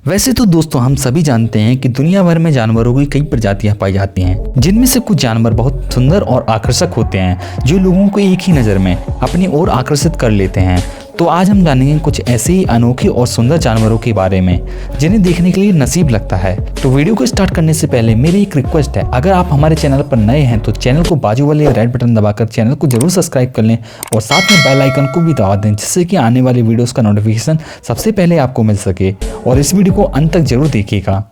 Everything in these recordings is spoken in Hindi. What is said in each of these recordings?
वैसे तो दोस्तों हम सभी जानते हैं कि दुनिया भर में जानवरों की कई प्रजातियां पाई जाती हैं, जिनमें से कुछ जानवर बहुत सुंदर और आकर्षक होते हैं जो लोगों को एक ही नज़र में अपनी ओर आकर्षित कर लेते हैं। तो आज हम जानेंगे कुछ ऐसे ही अनोखे और सुंदर जानवरों के बारे में जिन्हें देखने के लिए नसीब लगता है। तो वीडियो को स्टार्ट करने से पहले मेरी एक रिक्वेस्ट है, अगर आप हमारे चैनल पर नए हैं तो चैनल को बाजू वाले रेड बटन दबाकर चैनल को जरूर सब्सक्राइब कर लें और साथ में बेल आइकन को भी दबा दें, जिससे कि आने वाली वीडियोस का नोटिफिकेशन सबसे पहले आपको मिल सके। और इस वीडियो को अंत तक जरूर देखिएगा।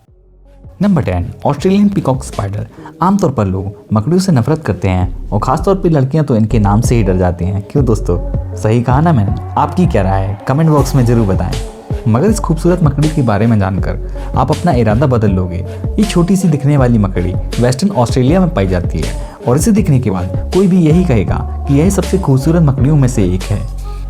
Number 10, Australian peacock spider. आमतौर पर लोग मकड़ियों से नफरत करते हैं और खासतौर पर लड़कियां तो इनके नाम से ही डर जाती हैं। क्यों दोस्तों, सही कहा ना मैंने? आपकी क्या राय है कमेंट बॉक्स में जरूर बताएं। मगर इस खूबसूरत मकड़ी के बारे में जानकर आप अपना इरादा बदल लोगे। ये छोटी सी दिखने वाली मकड़ी वेस्टर्न ऑस्ट्रेलिया में पाई जाती है और इसे दिखने के बाद कोई भी यही कहेगा कि यह सबसे खूबसूरत मकड़ियों में से एक है।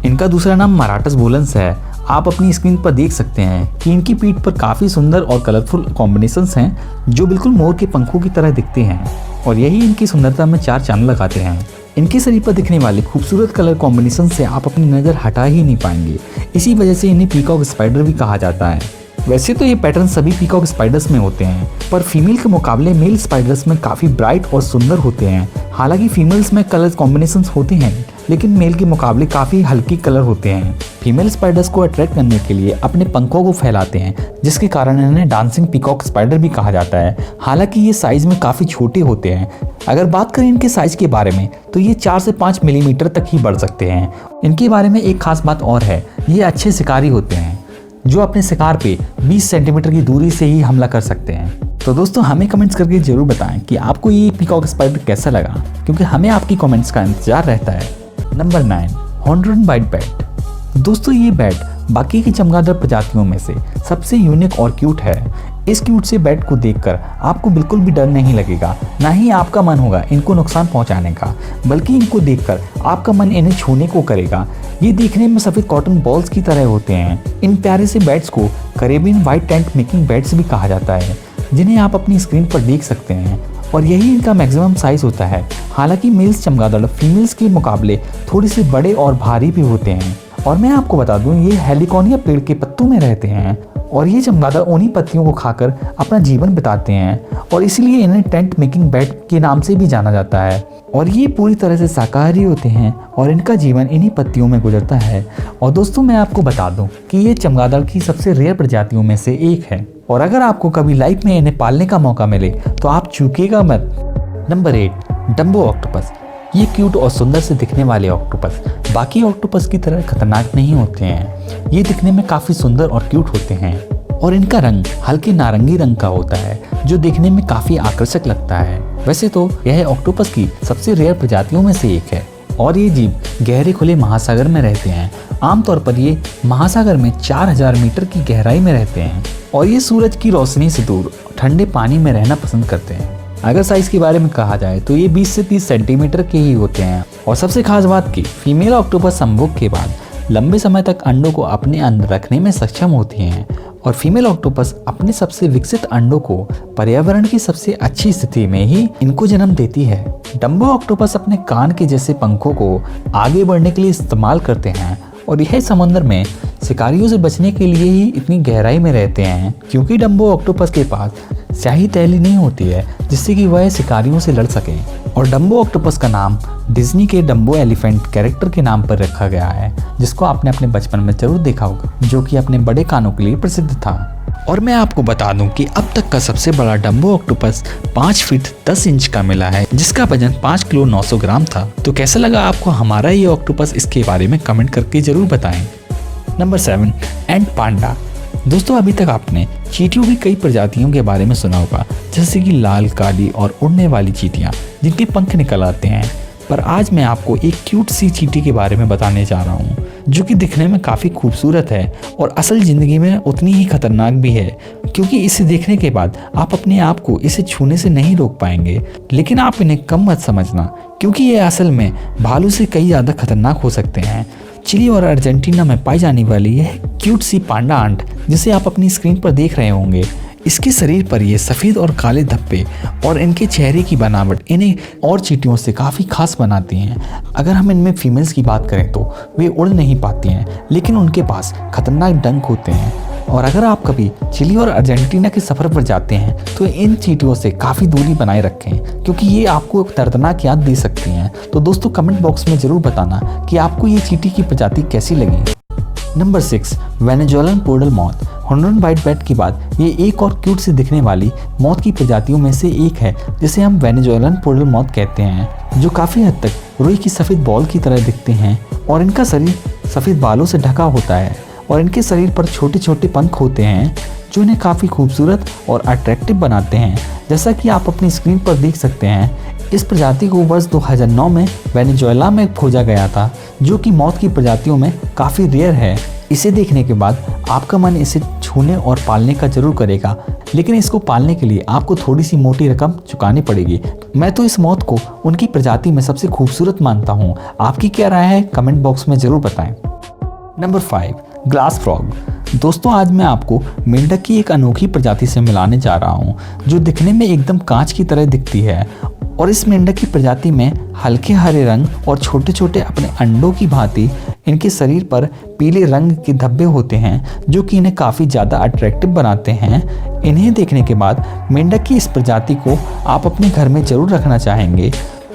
इनका दूसरा नाम मराटस वुलन्स है। आप अपनी स्क्रीन पर देख सकते हैं कि इनकी पीठ पर काफ़ी सुंदर और कलरफुल कॉम्बिनेशंस हैं जो बिल्कुल मोर के पंखों की तरह दिखते हैं और यही इनकी सुंदरता में चार चांद लगाते हैं। इनके शरीर पर दिखने वाले खूबसूरत कलर कॉम्बिनेशन से आप अपनी नज़र हटा ही नहीं पाएंगे। इसी वजह से इन्हें पीकॉक स्पाइडर भी कहा जाता है। वैसे तो ये पैटर्न सभी पीकॉक स्पाइडर्स में होते हैं, पर फीमेल के मुकाबले मेल स्पाइडर्स में काफ़ी ब्राइट और सुंदर होते हैं। हालांकि फीमेल्स में कलर कॉम्बिनेशंस होते हैं, लेकिन मेल के मुकाबले काफ़ी हल्की कलर होते हैं। फीमेल स्पाइडर्स को अट्रैक्ट करने के लिए अपने पंखों को फैलाते हैं, जिसके कारण इन्हें डांसिंग पीकॉक स्पाइडर भी कहा जाता है। हालांकि ये साइज़ में काफ़ी छोटे होते हैं। अगर बात करें इनके साइज़ के बारे में तो ये 4 से 5 मिलीमीटर तक ही बढ़ सकते हैं। इनके बारे में एक खास बात और है, ये अच्छे शिकारी होते हैं जो अपने शिकार पे 20 सेंटीमीटर की दूरी से ही हमला कर सकते हैं। तो दोस्तों हमें कमेंट्स करके जरूर बताएं कि आपको ये पीकॉक स्पाइडर कैसा लगा, क्योंकि हमें आपकी कमेंट्स का इंतजार रहता है। Number 9, horn bite bat. दोस्तों ये बैट बाकी की चमगादड़ प्रजातियों में से सबसे यूनिक और क्यूट है। इस क्यूट से बैट को देखकर आपको बिल्कुल भी डर नहीं लगेगा, ना ही आपका मन होगा इनको नुकसान पहुंचाने का, बल्कि इनको देखकर आपका मन इन्हें छूने को करेगा। ये देखने में सफ़ेद कॉटन बॉल्स की तरह होते हैं। इन प्यारे से बैट्स को Caribbean white tent making bats भी कहा जाता है, जिन्हें आप अपनी स्क्रीन पर देख सकते हैं और यही इनका मैक्सिमम साइज़ होता है। हालांकि मेल्स चमगादड़ फीमेल्स के मुकाबले थोड़े से बड़े और भारी भी होते हैं। और मैं आपको बता दूं, ये हेलिकॉनिया पेड़ के पत्तों में रहते हैं और ये चमगादड़ उन्हीं पत्तियों को खाकर अपना जीवन बिताते हैं और इसीलिए इन्हें टेंट मेकिंग बैट के नाम से भी जाना जाता है। और ये पूरी तरह से शाकाहारी होते हैं और इनका जीवन इन्हीं पत्तियों में गुजरता है। और दोस्तों मैं आपको बता दूं कि ये चमगादड़ की सबसे रेयर प्रजातियों में से एक है और अगर आपको कभी लाइफ में इन्हें पालने का मौका मिले तो आप चूकिएगा मत। Number 8, Dumbo octopus. ये क्यूट और सुंदर से दिखने वाले ऑक्टोपस बाकी ऑक्टोपस की तरह खतरनाक नहीं होते हैं। ये दिखने में काफ़ी सुंदर और क्यूट होते हैं और इनका रंग हल्के नारंगी रंग का होता है, जो देखने में काफ़ी आकर्षक लगता है। वैसे तो यह ऑक्टोपस की सबसे रेयर प्रजातियों में से एक है और ये जीव गहरे खुले महासागर में रहते हैं। आमतौर पर ये महासागर में 4000 मीटर की गहराई में रहते हैं और ये सूरज की रोशनी से दूर ठंडे पानी में रहना पसंद करते हैं। अगर साइज़ के बारे में कहा जाए तो ये 20 से 30 सेंटीमीटर के ही होते हैं। और सबसे खास बात की, फीमेल ऑक्टोपस संभोग के बाद लंबे समय तक अंडों को अपने अंदर रखने में सक्षम होती हैं और फीमेल ऑक्टोपस अपने सबसे विकसित अंडों को पर्यावरण की सबसे अच्छी स्थिति में ही इनको जन्म देती है। डम्बो ऑक्टोपस अपने कान के जैसे पंखों को आगे बढ़ने के लिए इस्तेमाल करते हैं और यह समुद्र में शिकारियों से बचने के लिए ही इतनी गहराई में रहते हैं, क्योंकि डम्बो ऑक्टोपस के पास स्याही तैली नहीं होती है जिससे कि वह शिकारियों से लड़ सके। और डम्बो ऑक्टोपस का नाम डिज्नी के डम्बो एलिफेंट कैरेक्टर के नाम पर रखा गया है, जिसको आपने अपने बचपन में जरूर देखा होगा, जो कि अपने बड़े कानों के लिए प्रसिद्ध था। और मैं आपको बता दूं कि अब तक का सबसे बड़ा डम्बो ऑक्टोपस 5 फीट 10 इंच का मिला है, जिसका वजन 5 किलो 900 ग्राम था। तो कैसा लगा आपको हमारा ये ऑक्टोपस, इसके बारे में कमेंट करके जरूर बताएं। नंबर 7, एंट पांडा। दोस्तों अभी तक आपने चींटियों की कई प्रजातियों के बारे में सुना होगा, जैसे कि लाल, काली और उड़ने वाली चींटियां जिनके पंख निकल आते हैं। पर आज मैं आपको एक क्यूट सी चींटी के बारे में बताने जा रहा हूँ, जो कि दिखने में काफ़ी खूबसूरत है और असल ज़िंदगी में उतनी ही खतरनाक भी है, क्योंकि इसे देखने के बाद आप अपने आप को इसे छूने से नहीं रोक पाएंगे। लेकिन आप इन्हें कम मत समझना, क्योंकि ये असल में भालू से कई ज़्यादा खतरनाक हो सकते हैं। चिली और अर्जेंटीना में पाई जाने वाली यह क्यूट सी पांडा आंट, जिसे आप अपनी स्क्रीन पर देख रहे होंगे, इसके शरीर पर ये सफ़ेद और काले धब्बे और इनके चेहरे की बनावट इन्हें और चींटियों से काफ़ी खास बनाती हैं। अगर हम इनमें फीमेल्स की बात करें तो वे उड़ नहीं पाती हैं, लेकिन उनके पास खतरनाक डंक होते हैं और अगर आप कभी चिली और अर्जेंटीना के सफ़र पर जाते हैं तो इन चींटियों से काफ़ी दूरी बनाए रखें, क्योंकि ये आपको एक दर्दनाक याद दे सकती हैं। तो दोस्तों कमेंट बॉक्स में ज़रूर बताना कि आपको ये चींटी की प्रजाति कैसी लगी। Number 6, Venezuelan poodle moth. Horn white bat के बाद ये एक और क्यूट से दिखने वाली मॉथ की प्रजातियों में से एक है, जिसे हम वेनेजुएलन पोडल मॉथ कहते हैं, जो काफ़ी हद तक रुई की सफ़ेद बॉल की तरह दिखते हैं और इनका शरीर सफ़ेद बालों से ढका होता है और इनके शरीर पर छोटे छोटे पंख होते हैं जो इन्हें काफ़ी खूबसूरत और अट्रैक्टिव बनाते हैं। जैसा कि आप अपनी स्क्रीन पर देख सकते हैं, इस प्रजाति को वर्ष 2009 में वेनेजुएला में खोजा गया था, जो कि मौत की प्रजातियों में काफ़ी रेयर है। इसे देखने के बाद आपका मन इसे छूने और पालने का जरूर करेगा, लेकिन इसको पालने के लिए आपको थोड़ी सी मोटी रकम चुकानी पड़ेगी। मैं तो इस मौत को उनकी प्रजाति में सबसे खूबसूरत मानता हूँ। आपकी क्या राय है कमेंट बॉक्स में ज़रूर बताएं। Number 5, glass frog. दोस्तों आज मैं आपको मेंढक की एक अनोखी प्रजाति से मिलाने जा रहा हूँ, जो दिखने में एकदम कांच की तरह दिखती है और इस मेंढक की प्रजाति में हल्के हरे रंग और छोटे छोटे अपने अंडों की भांति इनके शरीर पर पीले रंग के धब्बे होते हैं, जो कि इन्हें काफ़ी ज़्यादा अट्रैक्टिव बनाते हैं। इन्हें देखने के बाद मेंढक की इस प्रजाति को आप अपने घर में ज़रूर रखना चाहेंगे।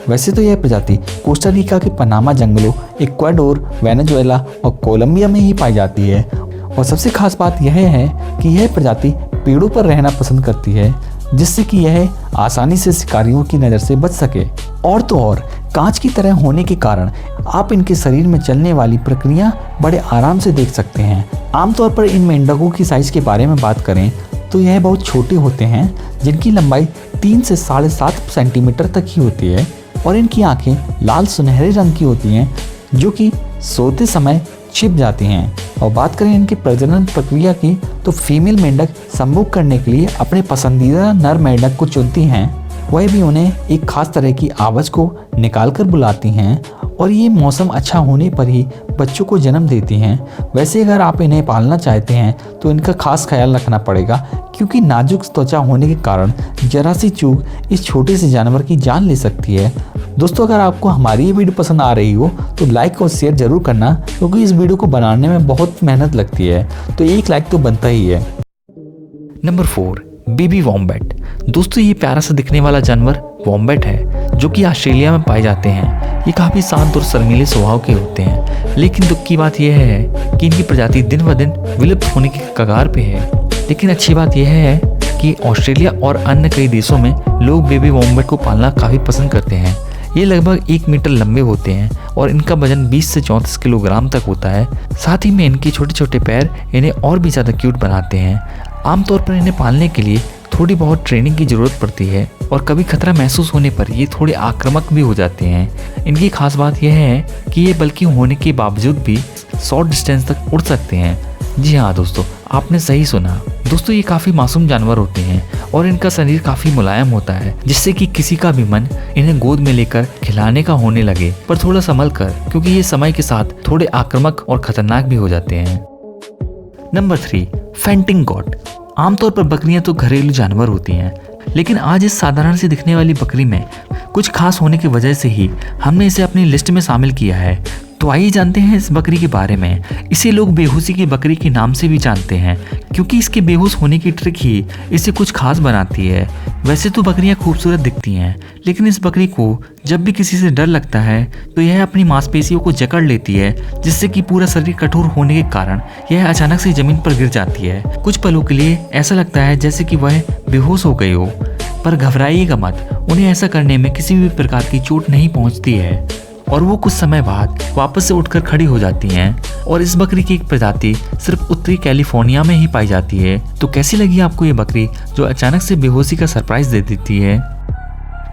वैसे तो यह प्रजाति कोस्टा रिका के पनामा जंगलों, इक्वाडोर, वेनेजुएला और कोलंबिया में ही पाई जाती है और सबसे खास बात यह है कि यह प्रजाति पेड़ों पर रहना पसंद करती है, जिससे कि यह आसानी से शिकारियों की नज़र से बच सके। और तो और कांच की तरह होने के कारण आप इनके शरीर में चलने वाली प्रक्रिया बड़े आराम से देख सकते हैं। आमतौर पर इन मेंढकों की साइज़ के बारे में बात करें तो यह बहुत छोटे होते हैं, जिनकी लंबाई 3 से 7.5 सेंटीमीटर तक ही होती है और इनकी आंखें लाल सुनहरे रंग की होती हैं, जो कि सोते समय छिप जाती हैं। और बात करें इनकी प्रजनन प्रक्रिया की तो फीमेल मेंढक संभोग करने के लिए अपने पसंदीदा नर मेंढक को चुनती हैं। वह भी उन्हें एक खास तरह की आवाज़ को निकाल कर बुलाती हैं और ये मौसम अच्छा होने पर ही बच्चों को जन्म देती हैं। वैसे अगर आप इन्हें पालना चाहते हैं तो इनका खास ख्याल रखना पड़ेगा, क्योंकि नाजुक त्वचा होने के कारण जरा सी चूक इस छोटे से जानवर की जान ले सकती है। दोस्तों अगर आपको हमारी ये वीडियो पसंद आ रही हो तो लाइक और शेयर जरूर करना, क्योंकि इस वीडियो को बनाने में बहुत मेहनत लगती है, तो एक लाइक तो बनता ही है। Number 4, baby wombat. दोस्तों ये प्यारा सा दिखने वाला जानवर वॉम्बैट है, जो कि ऑस्ट्रेलिया में पाए जाते हैं। ये काफ़ी शांत और शर्मीले स्वभाव के होते हैं, लेकिन दुख की बात यह है कि इनकी प्रजाति दिन ब दिन विलुप्त होने की कगार पे है। लेकिन अच्छी बात यह है कि ऑस्ट्रेलिया और अन्य कई देशों में लोग बेबी वॉम्बैट को पालना काफ़ी पसंद करते हैं। ये लगभग 1 मीटर लंबे होते हैं और इनका वजन 20 से 34 किलोग्राम तक होता है। साथ ही में इनके छोटे छोटे पैर इन्हें और भी ज़्यादा क्यूट बनाते हैं। आमतौर पर इन्हें पालने के लिए थोड़ी बहुत ट्रेनिंग की ज़रूरत पड़ती है और कभी खतरा महसूस होने पर ये थोड़े आक्रामक भी हो जाते हैं। इनकी खास बात यह है कि ये बल्कि होने के बावजूद भी शॉर्ट डिस्टेंस तक उड़ सकते हैं। जी हाँ दोस्तों, आपने सही सुना। दोस्तों ये काफ़ी मासूम जानवर होते हैं और इनका शरीर काफ़ी मुलायम होता है, जिससे कि किसी का भी मन इन्हें गोद में लेकर खिलाने का होने लगे, पर थोड़ा संभल कर, क्योंकि ये समय के साथ थोड़े आक्रामक और खतरनाक भी हो जाते हैं। Number 3, fainting got. आमतौर पर बकरियां तो घरेलू जानवर होती हैं, लेकिन आज इस साधारण से दिखने वाली बकरी में कुछ खास होने की वजह से ही हमने इसे अपनी लिस्ट में शामिल किया है। तो आइए जानते हैं इस बकरी के बारे में। इसे लोग बेहोशी की बकरी के नाम से भी जानते हैं, क्योंकि इसके बेहोश होने की ट्रिक ही इसे कुछ खास बनाती है। वैसे तो बकरियां खूबसूरत दिखती हैं, लेकिन इस बकरी को जब भी किसी से डर लगता है तो यह अपनी मांसपेशियों को जकड़ लेती है, जिससे कि पूरा शरीर कठोर होने के कारण यह अचानक से जमीन पर गिर जाती है। कुछ पलों के लिए ऐसा लगता है जैसे कि वह बेहोश हो गई हो, पर घबराइएगा मत, उन्हें ऐसा करने में किसी भी प्रकार की चोट नहीं पहुंचती है और वो कुछ समय बाद वापस से उठकर खड़ी हो जाती हैं। और इस बकरी की एक प्रजाति सिर्फ उत्तरी कैलिफोर्निया में ही पाई जाती है। तो कैसी लगी आपको ये बकरी जो अचानक से बेहोशी का सरप्राइज दे देती है?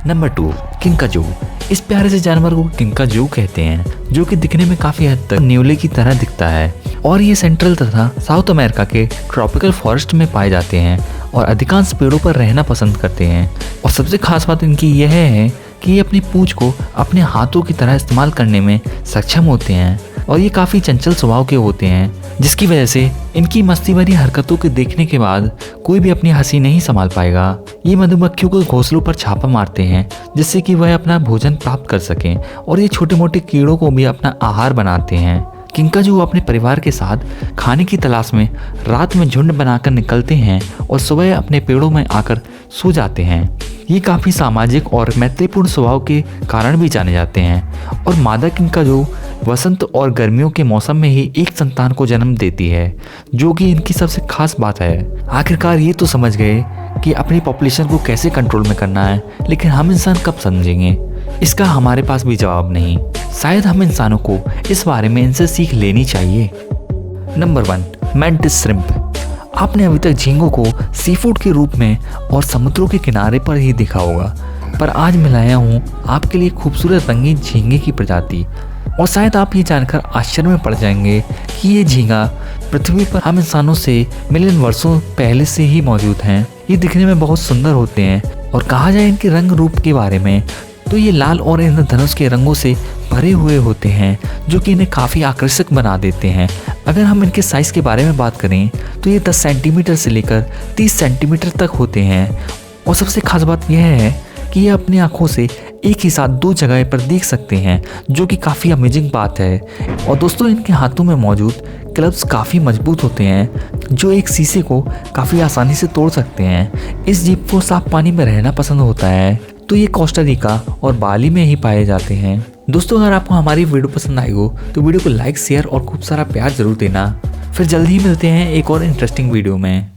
नंबर 2, किंकाजू। इस प्यारे से जानवर को किंकाजू कहते हैं, जो कि दिखने में काफ़ी हद तक न्यूले की तरह दिखता है और ये सेंट्रल तथा साउथ अमेरिका के ट्रॉपिकल फॉरेस्ट में पाए जाते हैं और अधिकांश पेड़ों पर रहना पसंद करते हैं। और सबसे खास बात इनकी यह है कि ये अपनी पूंछ को अपने हाथों की तरह इस्तेमाल करने में सक्षम होते हैं और ये काफ़ी चंचल स्वभाव के होते हैं, जिसकी वजह से इनकी मस्ती भरी हरकतों के देखने के बाद कोई भी अपनी हंसी नहीं संभाल पाएगा। ये मधुमक्खियों को घोंसलों पर छापा मारते हैं, जिससे कि वह अपना भोजन प्राप्त कर सकें और ये छोटे मोटे कीड़ों को भी अपना आहार बनाते हैं। किंकाजू अपने परिवार के साथ खाने की तलाश में रात में झुंड बनाकर निकलते हैं और सुबह अपने पेड़ों में आकर सो जाते हैं। ये काफ़ी सामाजिक और मैत्रीपूर्ण स्वभाव के कारण भी जाने जाते हैं। और मादा किंकाजू वसंत और गर्मियों के मौसम में ही एक संतान को जन्म देती है, जो कि इनकी सबसे खास बात है। आखिरकार ये तो समझ गए कि अपनी पॉपुलेशन को कैसे कंट्रोल में करना है, लेकिन हम इंसान कब समझेंगे? इसका हमारे पास भी जवाब नहीं। शायद हम इंसानों को इस बारे में इनसे सीख लेनी चाहिए। Number 1, mantis shrimp. आपने अभी तक झींगों को सी फूड के रूप में और समुद्रों के किनारे पर ही देखा होगा, पर आज मैं लाया हूँ आपके लिए खूबसूरत रंगीन झींगे की प्रजाति। और शायद आप ये जानकर आश्चर्य में पड़ जाएंगे कि ये झींगा पृथ्वी पर हम इंसानों से मिलियन वर्षों पहले से ही मौजूद हैं। ये दिखने में बहुत सुंदर होते हैं, और कहा जाए इनके रंग रूप के बारे में तो ये लाल और इंद्रधनुष के रंगों से भरे हुए होते हैं, जो कि इन्हें काफ़ी आकर्षक बना देते हैं। अगर हम इनके साइज़ के बारे में बात करें तो ये 10 सेंटीमीटर से लेकर 30 सेंटीमीटर तक होते हैं। और सबसे खास बात यह है कि ये अपनी आँखों से एक ही साथ 2 जगह पर देख सकते हैं, जो कि काफ़ी अमेजिंग बात है। और दोस्तों, इनके हाथों में मौजूद क्लब्स काफ़ी मजबूत होते हैं, जो एक शीशे को काफ़ी आसानी से तोड़ सकते हैं। इस जीव को साफ पानी में रहना पसंद होता है, तो ये कोस्टा रिका और बाली में ही पाए जाते हैं। दोस्तों, अगर आपको हमारी वीडियो पसंद आई हो तो वीडियो को लाइक, शेयर और खूब सारा प्यार जरूर देना। फिर जल्दी ही मिलते हैं एक और इंटरेस्टिंग वीडियो में।